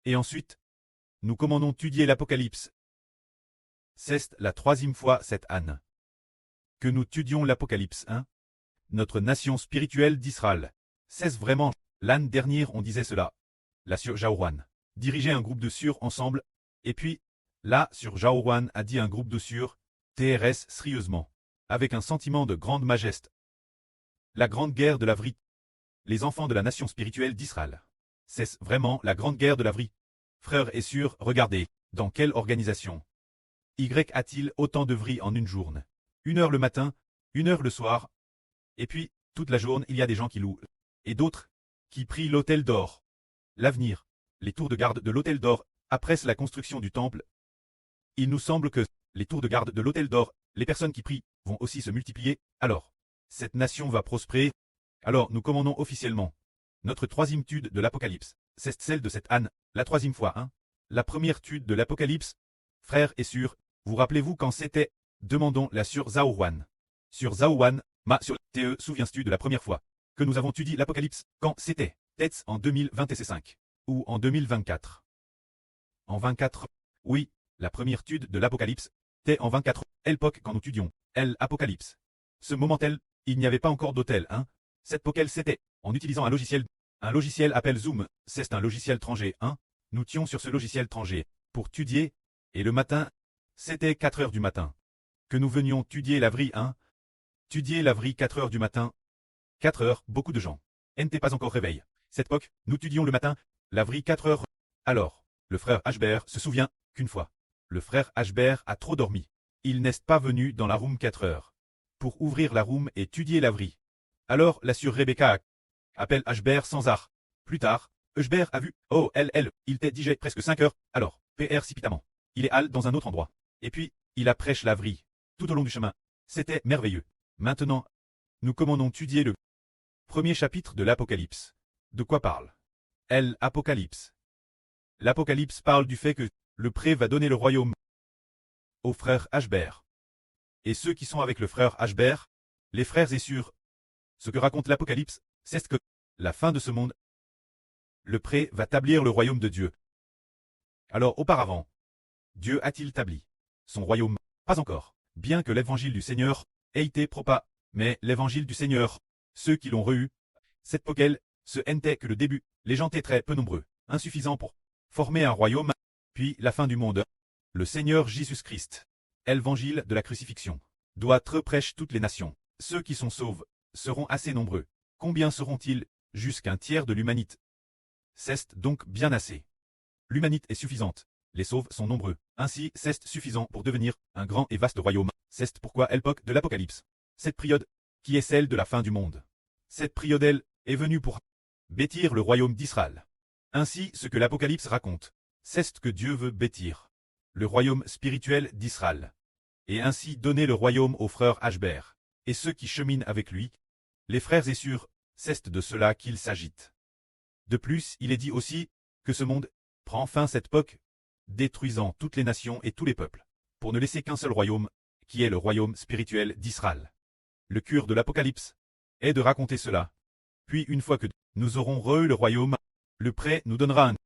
Et ensuite, nous commandons d'étudier l'Apocalypse. C'est la troisième fois cette année que nous étudions l'Apocalypse 1, notre nation spirituelle d'Israël. C'est vraiment, l'année dernière on disait cela. La sur Jaourouan dirigeait un groupe de sur ensemble, et puis, là sur Jaourouan a dit un groupe de sur, TRS sérieusement, avec un sentiment de grande majesté. La grande guerre de la vérité. Les enfants de la nation spirituelle d'Israël. C'est vraiment la grande guerre de la vérité. Frères et sœurs, regardez, dans quelle organisation Y a-t-il autant de vri en une journée? 1 heure le matin, 1 heure le soir, et puis, toute la journée il y a des gens qui louent, et d'autres, qui prient l'autel d'or. L'avenir, les tours de garde de l'autel d'or, après la construction du temple. Il nous semble que, les tours de garde de l'autel d'or, les personnes qui prient, vont aussi se multiplier, alors, cette nation va prospérer. Alors nous commandons officiellement. Notre troisième étude de l'Apocalypse, c'est celle de cette année, la troisième fois, hein. La première étude de l'Apocalypse, frères et sœurs, vous rappelez-vous quand c'était? Demandons la sur Zaourouan. Sur Zaourouan, sur TE, souviens-tu de la première fois que nous avons étudié l'Apocalypse, quand c'était? Peut-être en 2025 ou en 2024. En 24. Oui, la première étude de l'Apocalypse, était en 24. L'époque quand nous étudions l'Apocalypse. Ce moment-tel, il n'y avait pas encore d'hôtel, hein. Cette poquelle c'était, en utilisant un logiciel appelle Zoom, c'est un logiciel étranger, hein. Nous tions sur ce logiciel étranger, pour étudier, et le matin, c'était 4 heures du matin. Que nous venions étudier la vrille, hein. Étudier la vrille 4 heures du matin. 4 heures, beaucoup de gens. N'était pas encore réveil. Cette époque, nous étudions le matin, la vrille 4 heures. Alors, le frère Ashbert se souvient qu'une fois, le frère Ashbert a trop dormi. Il n'est pas venu dans la room 4 heures. Pour ouvrir la room et étudier la vrille. Alors la sœur Rebecca appelle Ashbert sans art. Plus tard, Ashbert a vu, oh il t'est digé presque 5 heures, alors, PR précipitamment. Il est allé dans un autre endroit. Et puis, il a prêché la vrille. Tout au long du chemin. C'était merveilleux. Maintenant, nous commandons d'étudier le premier chapitre de l'Apocalypse. De quoi parle l'Apocalypse. L'Apocalypse parle du fait que le prêtre va donner le royaume au frère Ashbert. Et ceux qui sont avec le frère Ashbert, les frères et sœurs. Ce que raconte l'Apocalypse, c'est que, la fin de ce monde, le prêtre va établir le royaume de Dieu. Alors auparavant, Dieu a-t-il établi son royaume? Pas encore, bien que l'évangile du Seigneur ait été propagé, mais l'évangile du Seigneur, ceux qui l'ont reçu, cette poquelle, ce n'était que le début, les gens étaient très peu nombreux, insuffisants pour former un royaume, puis la fin du monde. Le Seigneur Jésus-Christ, l'évangile de la crucifixion, doit être prêché toutes les nations. Ceux qui sont sauvés seront assez nombreux. Combien seront-ils? Jusqu'un tiers de l'humanité. C'est donc bien assez. L'humanité est suffisante. Les sauves sont nombreux. Ainsi, c'est suffisant pour devenir un grand et vaste royaume. C'est pourquoi l'époque de l'Apocalypse. Cette période, qui est celle de la fin du monde. Cette période, elle, est venue pour bâtir le royaume d'Israël. Ainsi, ce que l'Apocalypse raconte, c'est que Dieu veut bâtir le royaume spirituel d'Israël. Et ainsi donner le royaume aux frères Ashbert, et ceux qui cheminent avec lui. Les frères et sœurs, c'est de cela qu'il s'agit. De plus, il est dit aussi que ce monde prend fin cette époque, détruisant toutes les nations et tous les peuples, pour ne laisser qu'un seul royaume, qui est le royaume spirituel d'Israël. Le cœur de l'Apocalypse est de raconter cela. Puis une fois que nous aurons reçu le royaume, le prêtre nous donnera un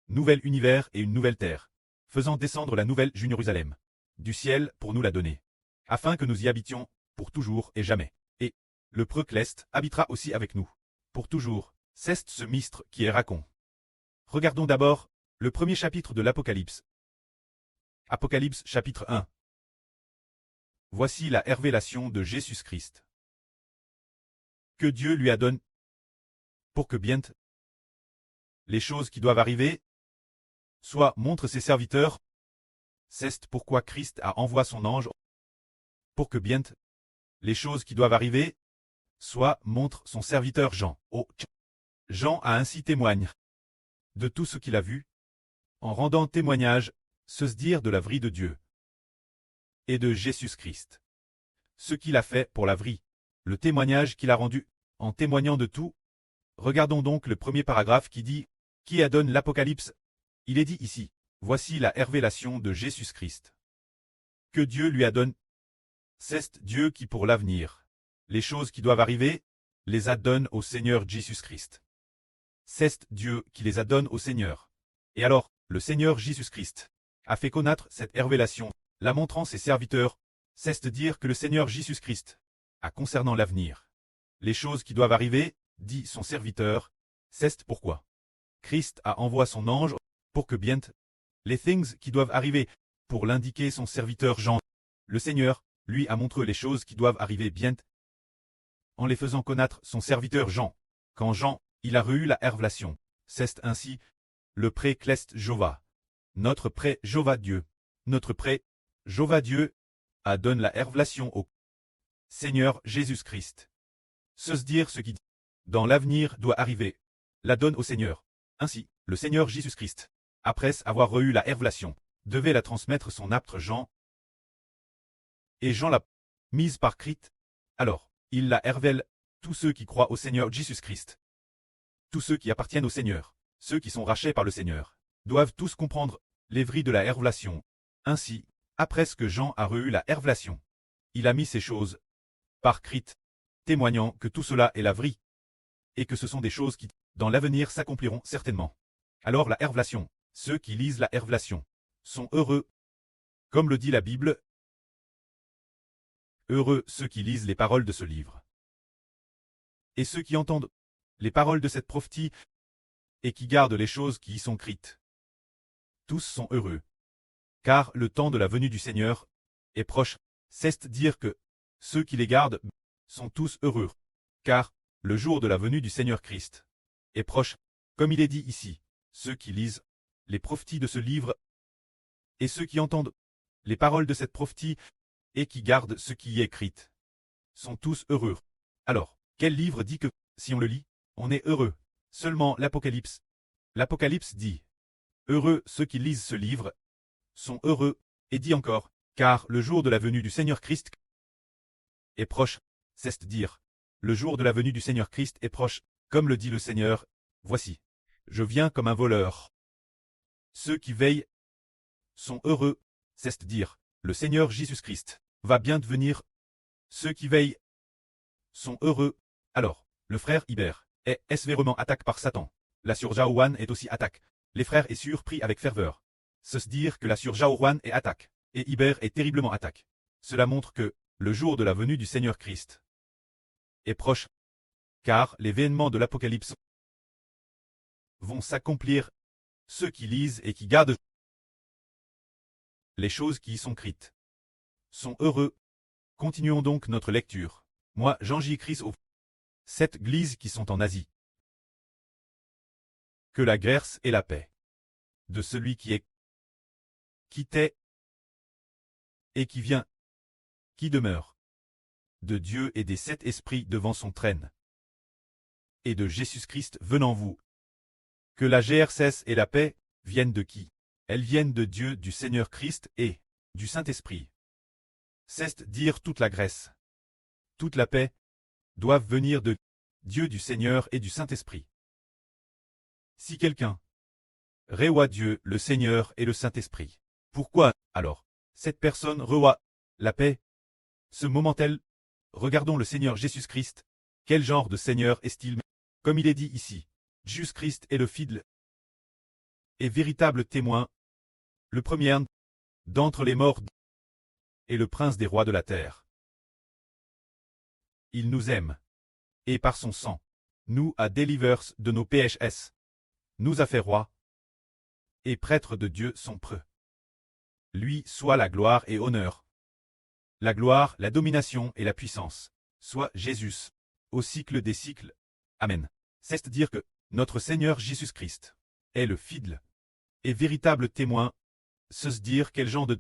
nouvel univers et une nouvelle terre, faisant descendre la nouvelle Jérusalem du ciel pour nous la donner, afin que nous y habitions pour toujours et jamais. Et le Procleste habitera aussi avec nous, pour toujours. C'est ce mystère qui est raconté. Regardons d'abord le premier chapitre de l'Apocalypse. Apocalypse chapitre 1. Voici la révélation de Jésus-Christ, que Dieu lui a donné, pour que bientôt les choses qui doivent arriver, soit montre ses serviteurs. C'est pourquoi Christ a envoyé son ange, pour que bientôt les choses qui doivent arriver, soit montre son serviteur Jean. Jean a ainsi témoigne de tout ce qu'il a vu, en rendant témoignage, se dire de la vie de Dieu et de Jésus-Christ. Ce qu'il a fait pour la vie, le témoignage qu'il a rendu, en témoignant de tout. Regardons donc le premier paragraphe qui dit, qui adonne l'Apocalypse. Il est dit ici, voici la révélation de Jésus-Christ, que Dieu lui adonne. C'est Dieu qui pour l'avenir, les choses qui doivent arriver, les adonne au Seigneur Jésus-Christ. C'est Dieu qui les adonne au Seigneur. Et alors, le Seigneur Jésus-Christ a fait connaître cette révélation, la montrant ses serviteurs, c'est-à-dire que le Seigneur Jésus-Christ a concernant l'avenir. Les choses qui doivent arriver, dit son serviteur, c'est pourquoi Christ a envoyé son ange pour que bien les things qui doivent arriver, pour l'indiquer son serviteur Jean. Le Seigneur, lui, a montré les choses qui doivent arriver bien en les faisant connaître son serviteur Jean. Quand Jean, il a reçu la révélation, c'est ainsi le pré-clest Jova. Notre pré-Jova Dieu. Notre pré-Jova Dieu a donné la révélation au Seigneur Jésus-Christ. Se dire ce qui, dans l'avenir, doit arriver, la donne au Seigneur. Ainsi, le Seigneur Jésus-Christ, après avoir reçu la révélation, devait la transmettre son apôtre Jean. Et Jean l'a mise par Christ. Alors, il la révèle, tous ceux qui croient au Seigneur Jésus-Christ. Tous ceux qui appartiennent au Seigneur, ceux qui sont rachetés par le Seigneur, doivent tous comprendre les vrais de la révélation. Ainsi, après ce que Jean a reçu la révélation, il a mis ces choses par Christ, témoignant que tout cela est la vraie, et que ce sont des choses qui, dans l'avenir, s'accompliront certainement. Alors la révélation, ceux qui lisent la révélation, sont heureux. Comme le dit la Bible, heureux ceux qui lisent les paroles de ce livre. Et ceux qui entendent les paroles de cette prophétie, et qui gardent les choses qui y sont écrites. Tous sont heureux. Car le temps de la venue du Seigneur est proche, c'est dire que ceux qui les gardent sont tous heureux. Car le jour de la venue du Seigneur Christ est proche, comme il est dit ici, ceux qui lisent les prophéties de ce livre, et ceux qui entendent les paroles de cette prophétie, et qui gardent ce qui y est écrit, sont tous heureux. Alors, quel livre dit que, si on le lit, on est heureux? Seulement l'Apocalypse. L'Apocalypse dit, heureux ceux qui lisent ce livre, sont heureux, et dit encore, car le jour de la venue du Seigneur Christ est proche, c'est dire, le jour de la venue du Seigneur Christ est proche, comme le dit le Seigneur, voici, je viens comme un voleur. Ceux qui veillent sont heureux, c'est dire, le Seigneur Jésus-Christ va bien devenir. Ceux qui veillent sont heureux. Alors, le frère Hubert est sévèrement attaqué par Satan. La sœur Jaowan est aussi attaquée. Les frères est surpris avec ferveur. Se dire que la sœur Jaowan est attaquée, et Hubert est terriblement attaqué. Cela montre que le jour de la venue du Seigneur Christ est proche, car les événements de l'Apocalypse vont s'accomplir. Ceux qui lisent et qui gardent les choses qui y sont écrites sont heureux. Continuons donc notre lecture. Moi, Jean-J. aux 7 églises qui sont en Asie. Que la grâce et la paix de celui qui est, qui t'est et qui vient, qui demeure, de Dieu et des 7 esprits devant son trône, et de Jésus-Christ venant vous. Que la grâce et la paix viennent de qui? Elles viennent de Dieu, du Seigneur Christ et du Saint-Esprit. C'est dire toute la grâce, toute la paix, doivent venir de Dieu, du Seigneur et du Saint-Esprit. Si quelqu'un reçoit Dieu, le Seigneur et le Saint-Esprit, pourquoi, alors, cette personne reçoit la paix? Ce moment-elle, regardons le Seigneur Jésus-Christ. Quel genre de Seigneur est-il? Comme il est dit ici, Jésus-Christ est le fidèle et véritable témoin, le premier d'entre les morts et le prince des rois de la terre. Il nous aime, et par son sang, nous a délivrés de nos péchés, nous a fait rois et prêtres de Dieu son preux. Lui soit la gloire et honneur, la gloire, la domination et la puissance, soit Jésus, au cycle des cycles. Amen. C'est dire que notre Seigneur Jésus-Christ est le fidèle et véritable témoin. Se dire quel genre de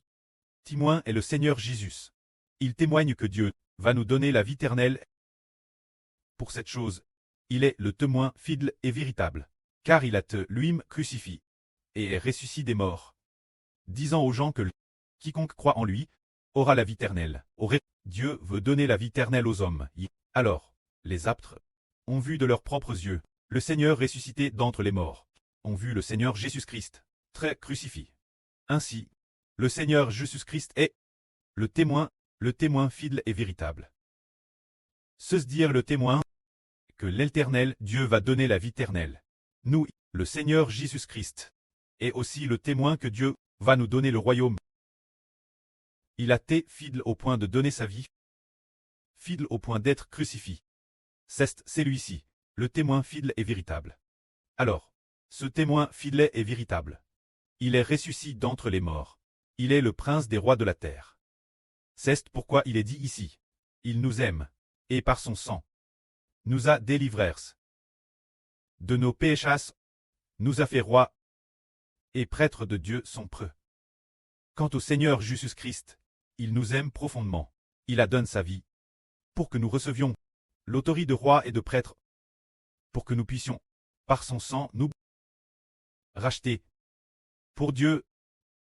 témoin est le Seigneur Jésus. Il témoigne que Dieu va nous donner la vie éternelle. Pour cette chose, il est le témoin fidèle et véritable, car il a lui-même crucifié et est ressuscité des morts, disant aux gens que quiconque croit en lui aura la vie éternelle. Dieu veut donner la vie éternelle aux hommes. Alors, les apôtres ont vu de leurs propres yeux le Seigneur ressuscité d'entre les morts, ont vu le Seigneur Jésus-Christ très crucifié. Ainsi, le Seigneur Jésus-Christ est le témoin fidèle et véritable. Se dire le témoin que l'Éternel Dieu va donner la vie éternelle. Nous, le Seigneur Jésus-Christ, est aussi le témoin que Dieu va nous donner le royaume. Il a été fidèle au point de donner sa vie, fidèle au point d'être crucifié. C'est celui-ci, le témoin fidèle et véritable. Alors, ce témoin fidèle et véritable, il est ressuscité d'entre les morts. Il est le prince des rois de la terre. C'est pourquoi il est dit ici. Il nous aime, et par son sang, nous a délivrés de nos péchés, nous a fait rois et prêtres de Dieu son preux. Quant au Seigneur Jésus-Christ, il nous aime profondément. Il a donné sa vie pour que nous recevions l'autorité de roi et de prêtre, pour que nous puissions, par son sang, nous racheter pour Dieu,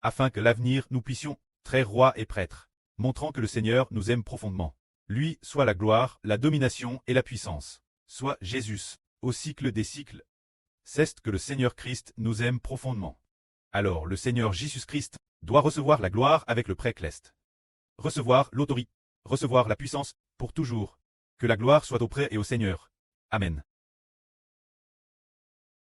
afin que l'avenir nous puissions traire roi et prêtre, montrant que le Seigneur nous aime profondément. Lui soit la gloire, la domination et la puissance, soit Jésus, au cycle des cycles. C'est que le Seigneur Christ nous aime profondément. Alors le Seigneur Jésus-Christ doit recevoir la gloire avec le précleste, recevoir l'autorité, recevoir la puissance, pour toujours. Que la gloire soit auprès et au Seigneur. Amen.